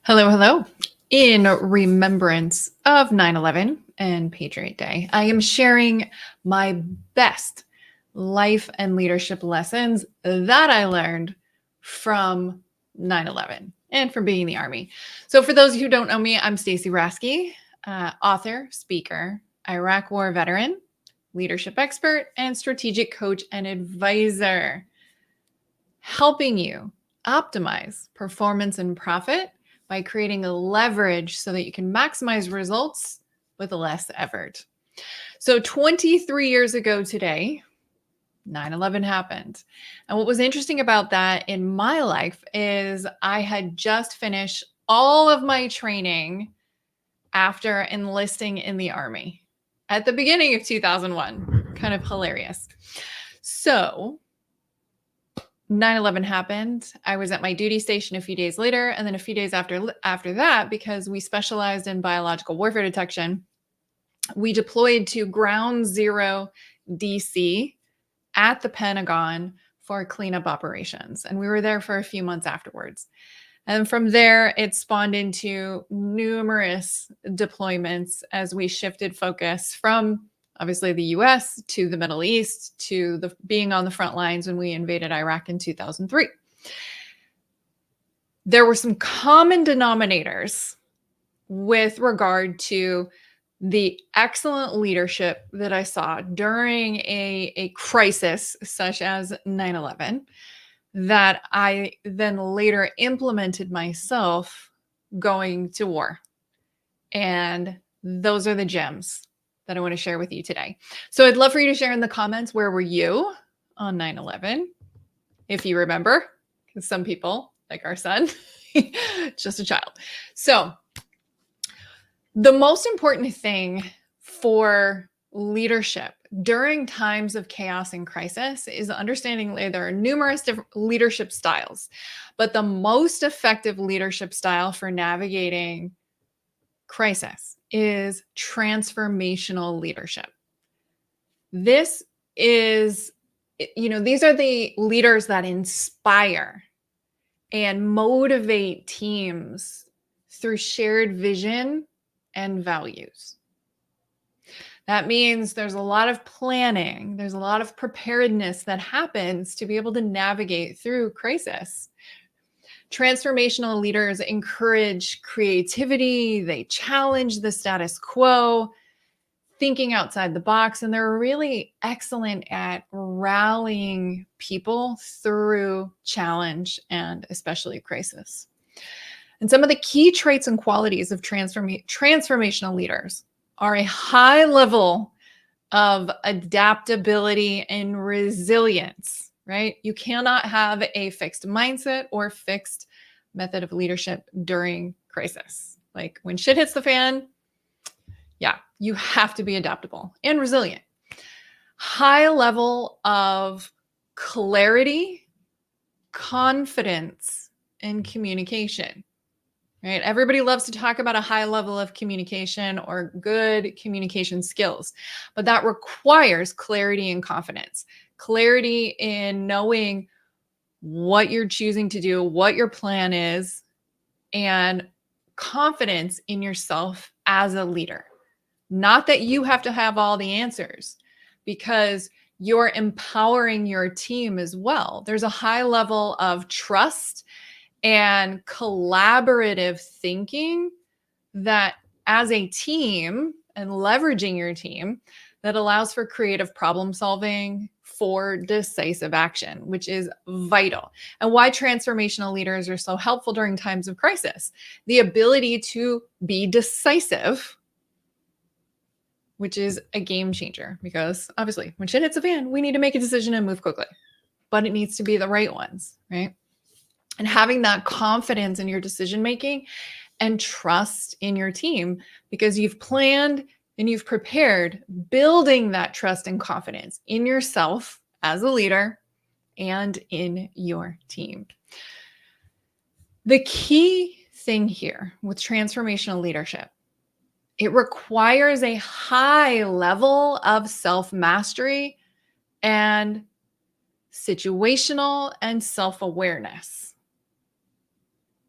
Hello, hello. In remembrance of 9/11 and Patriot Day, I am sharing my best life and leadership lessons that I learned from 9/11 and from being in the Army. So, for those who don't know me, I'm Stacey Rasky, author, speaker, Iraq War veteran, leadership expert, and strategic coach and advisor, helping you optimize performance and profit by creating a leverage so that you can maximize results with less effort. So 23 years ago today, 9/11 happened. And what was interesting about that in my life is I had just finished all of my training after enlisting in the Army at the beginning of 2001. Kind of hilarious. So 9/11 happened. I was at my duty station a few days later, and then a few days after that, because we specialized in biological warfare detection, we deployed to Ground Zero DC at the Pentagon for cleanup operations. And we were there for a few months afterwards. And from there, it spawned into numerous deployments as we shifted focus from obviously the US to the Middle East to being on the front lines when we invaded Iraq in 2003. There were some common denominators with regard to the excellent leadership that I saw during a crisis such as 9/11 that I then later implemented myself going to war. And those are the gems that I want to share with you today. So I'd love for you to share in the comments, where were you on 9/11? If you remember, because some people, like our son, just a child. So the most important thing for leadership during times of chaos and crisis is understanding there are numerous different leadership styles, but the most effective leadership style for navigating crisis is transformational leadership. This is, these are the leaders that inspire and motivate teams through shared vision and values. That means there's a lot of planning, there's a lot of preparedness that happens to be able to navigate through crisis. Transformational leaders encourage creativity, they challenge the status quo, thinking outside the box, and they're really excellent at rallying people through challenge and especially crisis. And some of the key traits and qualities of transformational leaders are a high level of adaptability and resilience, right? You cannot have a fixed mindset or fixed method of leadership during crisis. Like when shit hits the fan, yeah, you have to be adaptable and resilient. High level of clarity, confidence, and communication. Right? Everybody loves to talk about a high level of communication or good communication skills, but that requires clarity and confidence. Clarity in knowing what you're choosing to do, what your plan is, and confidence in yourself as a leader. Not that you have to have all the answers, because you're empowering your team as well. There's a high level of trust and collaborative thinking that as a team and leveraging your team that allows for creative problem solving for decisive action, which is vital. And why transformational leaders are so helpful during times of crisis. The ability to be decisive, which is a game changer, because obviously when shit hits the fan, we need to make a decision and move quickly, but it needs to be the right ones, right? And having that confidence in your decision making and trust in your team, because you've planned and you've prepared, building that trust and confidence in yourself as a leader and in your team. The key thing here with transformational leadership, it requires a high level of self-mastery and situational and self-awareness.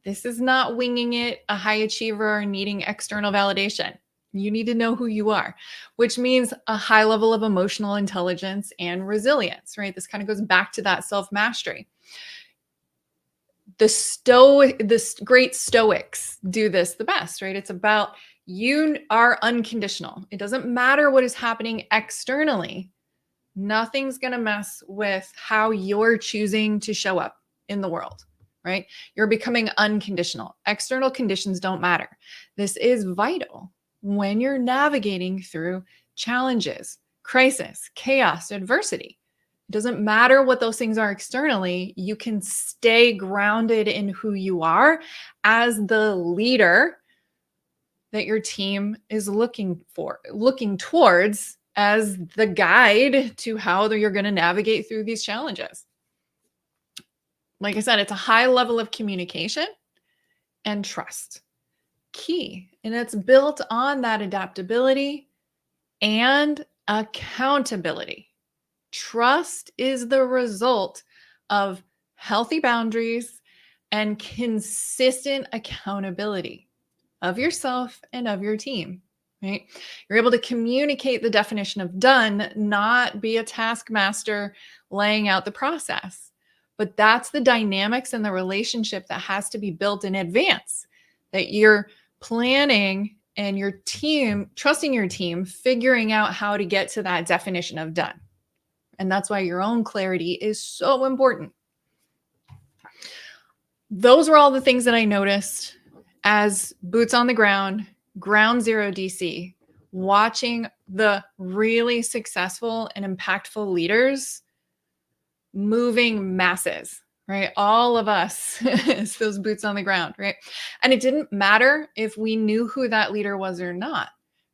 This is not winging it, a high achiever, or needing external validation. You need to know who you are, which means a high level of emotional intelligence and resilience, right? This kind of goes back to that self-mastery. The great Stoics do this the best, right? It's about you are unconditional. It doesn't matter what is happening externally. Nothing's going to mess with how you're choosing to show up in the world, right? You're becoming unconditional. External conditions don't matter. This is vital when you're navigating through challenges, crisis, chaos, adversity. It doesn't matter what those things are externally. You can stay grounded in who you are as the leader that your team is looking towards as the guide to how you're going to navigate through these challenges. Like I said, it's a high level of communication and trust. Key. And it's built on that adaptability and accountability. Trust is the result of healthy boundaries and consistent accountability of yourself and of your team, right? You're able to communicate the definition of done, not be a taskmaster laying out the process. But that's the dynamics and the relationship that has to be built in advance, that you're planning and your team, trusting your team, figuring out how to get to that definition of done. And that's why your own clarity is so important. Those were all the things that I noticed as boots on the ground, ground zero DC, watching the really successful and impactful leaders moving masses, right? All of us as those boots on the ground, right? And it didn't matter if we knew who that leader was or not,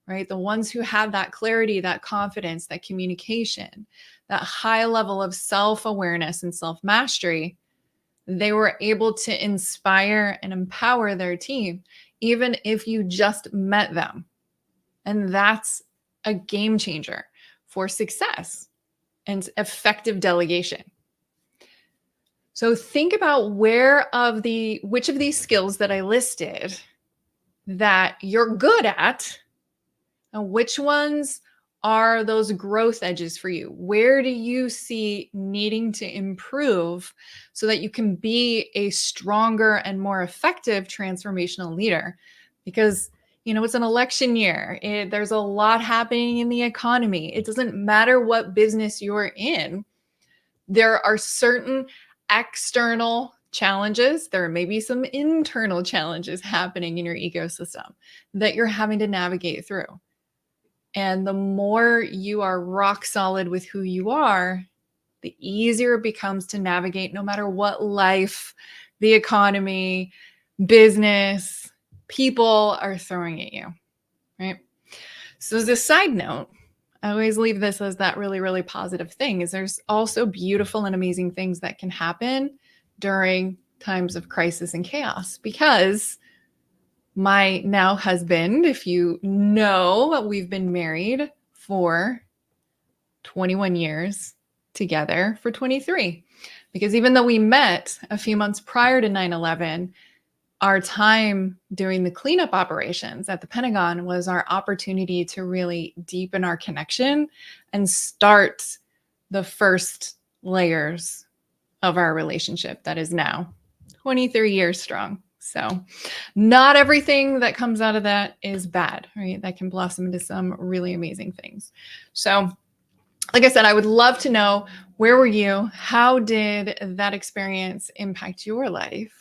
right? The ones who had that clarity, that confidence, that communication, that high level of self-awareness and self-mastery, they were able to inspire and empower their team, even if you just met them. And that's a game changer for success and effective delegation. So think about which of these skills that I listed that you're good at, and which ones are those growth edges for you? Where do you see needing to improve so that you can be a stronger and more effective transformational leader? Because, it's an election year. There's a lot happening in the economy. It doesn't matter what business you're in. There are certain external challenges. There may be some internal challenges happening in your ecosystem that you're having to navigate through. And the more you are rock solid with who you are, the easier it becomes to navigate no matter what life, the economy, business, people are throwing at you, right? So as a side note, I always leave this as that really, really positive thing is there's also beautiful and amazing things that can happen during times of crisis and chaos, because my now husband, if you know, we've been married for 21 years, together for 23. Because even though we met a few months prior to 9/11, our time doing the cleanup operations at the Pentagon was our opportunity to really deepen our connection and start the first layers of our relationship that is now 23 years strong. So not everything that comes out of that is bad, right? That can blossom into some really amazing things. So like I said, I would love to know, where were you? How did that experience impact your life?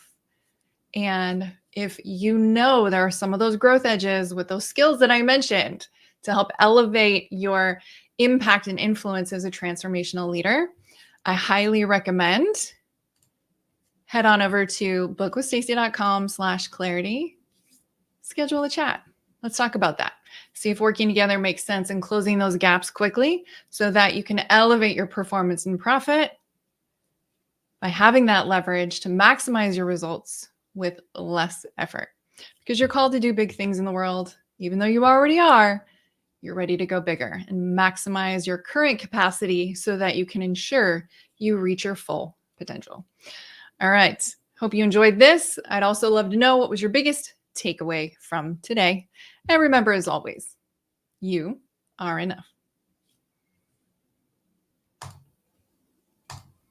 And if there are some of those growth edges with those skills that I mentioned to help elevate your impact and influence as a transformational leader, I highly recommend head on over to bookwithstacy.com/clarity, schedule a chat. Let's talk about that. See if working together makes sense and closing those gaps quickly so that you can elevate your performance and profit by having that leverage to maximize your results with less effort. Because you're called to do big things in the world, even though you already are, you're ready to go bigger and maximize your current capacity so that you can ensure you reach your full potential. All right. Hope you enjoyed this. I'd also love to know what was your biggest takeaway from today. And remember, as always, you are enough.